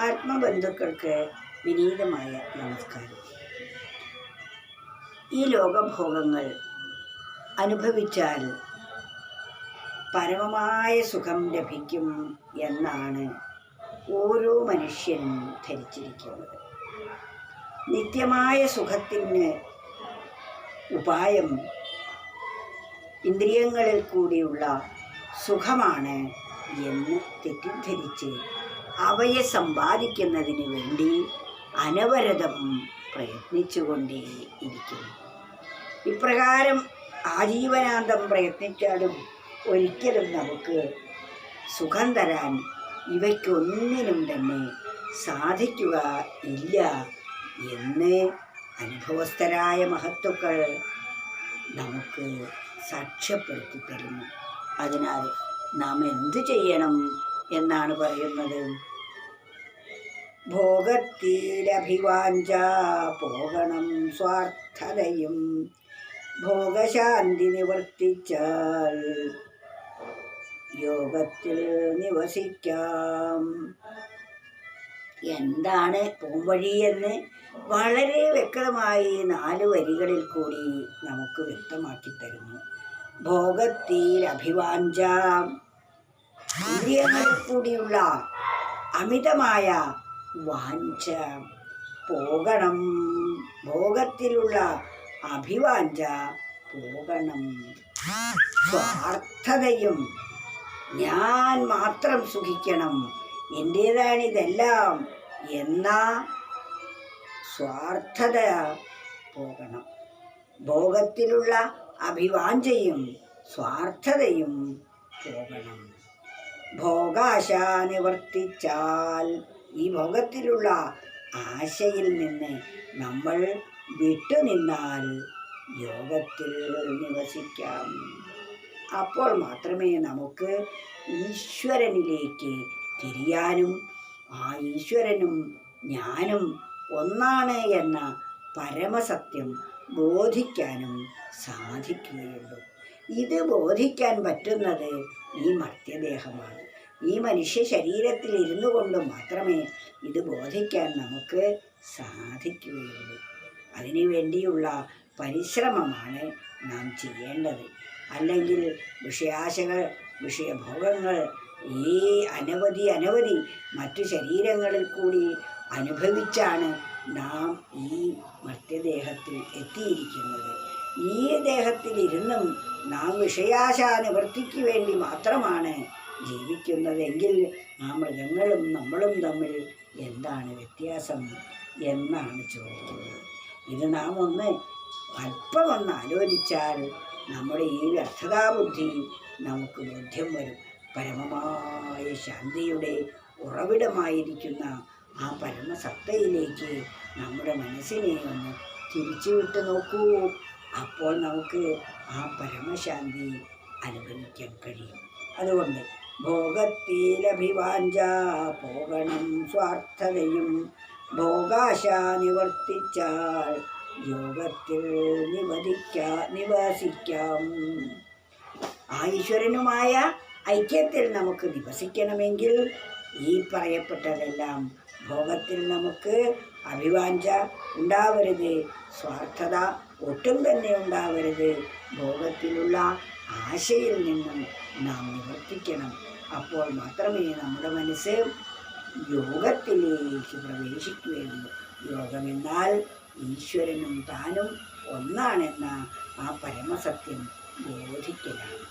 ആത്മബന്ധുക്കൾക്ക് വിനീതമായ നമസ്കാരം. ഈ ലോകഭോഗങ്ങൾ അനുഭവിച്ചാൽ പരമമായ സുഖം ലഭിക്കും എന്നാണ് ഓരോ മനുഷ്യനും ധരിച്ചിരിക്കുന്നത്. നിത്യമായ സുഖത്തിന് ഉപായം ഇന്ദ്രിയങ്ങളിൽ കൂടിയുള്ള സുഖമാണ് എന്ന് തെറ്റിദ്ധരിച്ച് അവയെ സമ്പാദിക്കുന്നതിന് വേണ്ടി അനവരതം പ്രയത്നിച്ചുകൊണ്ടേയിരിക്കുന്നു. ഇപ്രകാരം ആജീവനാന്തം പ്രയത്നിച്ചാലും ഒരിക്കലും നമുക്ക് സുഖം തരാൻ ഇവയ്ക്കൊന്നിനും തന്നെ സാധിക്കുക ഇല്ല എന്ന് അനുഭവസ്ഥരായ മഹത്തുക്കൾ നമുക്ക് സാക്ഷ്യപ്പെടുത്തി തരുന്നു. അതിനാൽ നാം എന്തു ചെയ്യണം എന്നാണ് പറയുന്നത്? ഭോഗത്തിലഭിവാഞ്ച പോകണം സ്വാർത്ഥതയും ഭോഗശാന്തി നിവർത്തിച്ചാൽ യോഗത്തിൽ നിവസിക്കാം. എന്താണ് പോംവഴിയെന്ന് വളരെ വ്യക്തമായി 4 വരികളിൽ കൂടി നമുക്ക് വ്യക്തമാക്കി തരുന്നു. ഭോഗത്തിൽ അഭിവാഞ്ച, ഇന്ദ്രിയങ്ങളിൽ കൂടിയുള്ള അമിതമായ വാഞ്ച പോകണം. ഭോഗത്തിലുള്ള അഭിവാഞ്ച പോകണം. സ്വാർത്ഥതയും, ഞാൻ മാത്രം സുഖിക്കണം, എൻ്റേതാണിതെല്ലാം എന്ന സ്വാർത്ഥത പോകണം. ഭോഗത്തിലുള്ള അഭിവാഞ്ചയും സ്വാർത്ഥതയും പോകണം. ഭോഗാശ നിവർത്തിച്ചാൽ, ഈ ഭോഗത്തിലുള്ള ആശയിൽ നിന്ന് നമ്മൾ വിട്ടുനിന്നാൽ യോഗത്തിൽ നിവസിക്കാം. അപ്പോൾ മാത്രമേ നമുക്ക് ഈശ്വരനിലേക്ക് തിരിയാനും ആ ഈശ്വരനും ഞാനും ഒന്നാണ് എന്ന പരമസത്യം ബോധിക്കാനും സാധിക്കുകയുള്ളൂ. ഇത് ബോധിക്കാൻ പറ്റുന്നത് ഈ മർത്യദേഹമാണ്. ഈ മനുഷ്യ ശരീരത്തിൽ ഇരുന്നു കൊണ്ട് മാത്രമേ ഇത് ബോധിക്കാൻ നമുക്ക് സാധിക്കുകയുള്ളൂ. അതിനു വേണ്ടിയുള്ള പരിശ്രമമാണ് നാം ചെയ്യേണ്ടത്. അല്ലെങ്കിൽ വിഷയാശകൾ, വിഷയഭോഗങ്ങൾ ഈ അനവധി മറ്റു ശരീരങ്ങളിൽ കൂടി അനുഭവിച്ചാണ് നാം ഈ മർത്യദേഹത്തിൽ എത്തിയിരിക്കുന്നത്. ഈ ദേഹത്തിലിരുന്നും നാം വിഷയാശ നിവൃത്തിക്ക് വേണ്ടി മാത്രമാണ് ജീവിക്കുന്നതെങ്കിൽ ആ മൃഗങ്ങളും നമ്മളും തമ്മിൽ എന്താണ് വ്യത്യാസം എന്നാണ് ചോദിക്കുന്നത്. ഇത് നാം അല്പമൊന്ന് ആലോചിച്ചാൽ നമ്മുടെ ഈ വ്യർത്ഥതാബുദ്ധി നമുക്ക് ബോധ്യം വരും. പരമമായ ശാന്തിയുടെ ഉറവിടമായിരിക്കുന്ന ആ പരമസത്തയിലേക്ക് നമ്മുടെ മനസ്സിനെ ഒന്ന് തിരിച്ചുവിട്ട് നോക്കൂ. അപ്പോൾ നമുക്ക് ആ പരമശാന്തി അനുഭവിക്കാൻ കഴിയും. അതുകൊണ്ട് ഭോഗത്തിലഭിവാഞ്ച പോകണം സ്വാർത്ഥതയും ഭോഗാശ നിവർത്തിച്ചാൽ യോഗത്തിൽ നിവസിക്കാം. ആ ഈശ്വരനുമായ ഐക്യത്തിൽ നമുക്ക് നിവസിക്കണമെങ്കിൽ ഈ പറയപ്പെട്ടതെല്ലാം, ഭോഗത്തിൽ നമുക്ക് അഭിവാഞ്ച ഉണ്ടാവരുത്, സ്വാർത്ഥത ഒട്ടും തന്നെ ഉണ്ടാവരുത്, ഭോഗത്തിലുള്ള ആശയിൽ നിന്നും നാം നിവർത്തിക്കണം. അപ്പോൾ മാത്രമേ നമ്മുടെ മനസ്സ് യോഗത്തിലേക്ക് പ്രവേശിക്കുകയുള്ളൂ. യോഗമെന്നാൽ ഈശ്വരനും താനും ഒന്നാണെന്ന ആ പരമസത്യം ബോധിക്കലാണ്.